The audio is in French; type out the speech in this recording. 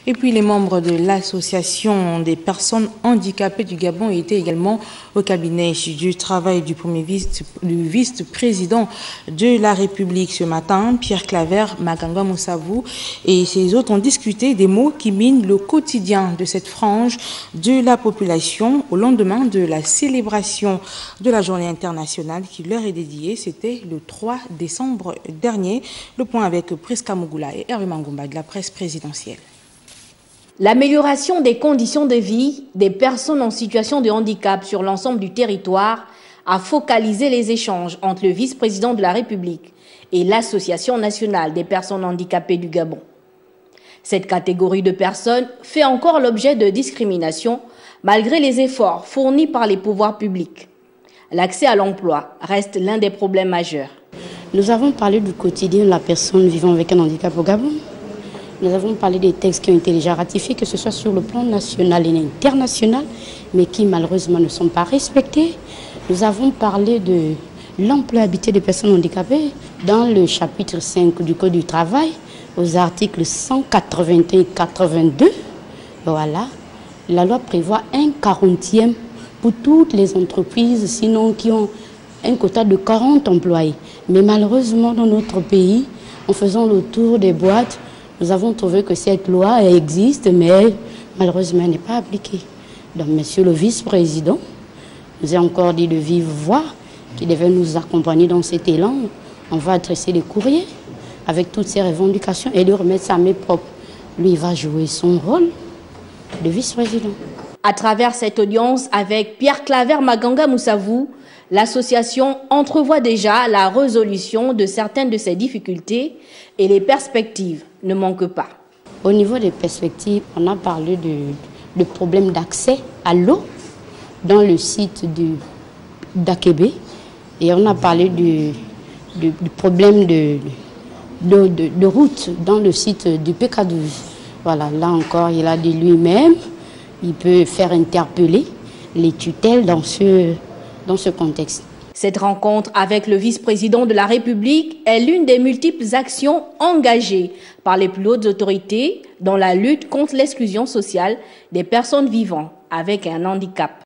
Et puis les membres de l'association des personnes handicapées du Gabon étaient également au cabinet du travail du vice-président de la République ce matin. Pierre Claver, Maganga Moussavou et ses autres ont discuté des maux qui minent le quotidien de cette frange de la population au lendemain de la célébration de la journée internationale qui leur est dédiée. C'était le 3 décembre dernier. Le point avec Priska Mougoula et Hervé Mangumba de la presse présidentielle. L'amélioration des conditions de vie des personnes en situation de handicap sur l'ensemble du territoire a focalisé les échanges entre le vice-président de la République et l'Association nationale des personnes handicapées du Gabon. Cette catégorie de personnes fait encore l'objet de discrimination malgré les efforts fournis par les pouvoirs publics. L'accès à l'emploi reste l'un des problèmes majeurs. Nous avons parlé du quotidien de la personne vivant avec un handicap au Gabon. Nous avons parlé des textes qui ont été déjà ratifiés, que ce soit sur le plan national et international, mais qui malheureusement ne sont pas respectés. Nous avons parlé de l'employabilité des personnes handicapées dans le chapitre 5 du Code du travail, aux articles 181 et 82. Voilà. La loi prévoit un 40e pour toutes les entreprises, sinon qui ont un quota de 40 employés. Mais malheureusement, dans notre pays, en faisant le tour des boîtes, nous avons trouvé que cette loi existe, mais malheureusement, elle n'est pas appliquée. Donc, monsieur le vice-président nous a encore dit de vive voix qu'il devait nous accompagner dans cet élan. On va adresser des courriers avec toutes ces revendications et lui remettre sa main propre. Lui, il va jouer son rôle de vice-président. À travers cette audience avec Pierre Claver Maganga Moussavou, l'association entrevoit déjà la résolution de certaines de ces difficultés et les perspectives ne manquent pas. Au niveau des perspectives, on a parlé de problème d'accès à l'eau dans le site d'Akébé et on a parlé du problème de route dans le site du PK12. Voilà, là encore, il a dit lui-même, il peut faire interpeller les tutelles dans ce contexte. Cette rencontre avec le vice-président de la République est l'une des multiples actions engagées par les plus hautes autorités dans la lutte contre l'exclusion sociale des personnes vivant avec un handicap.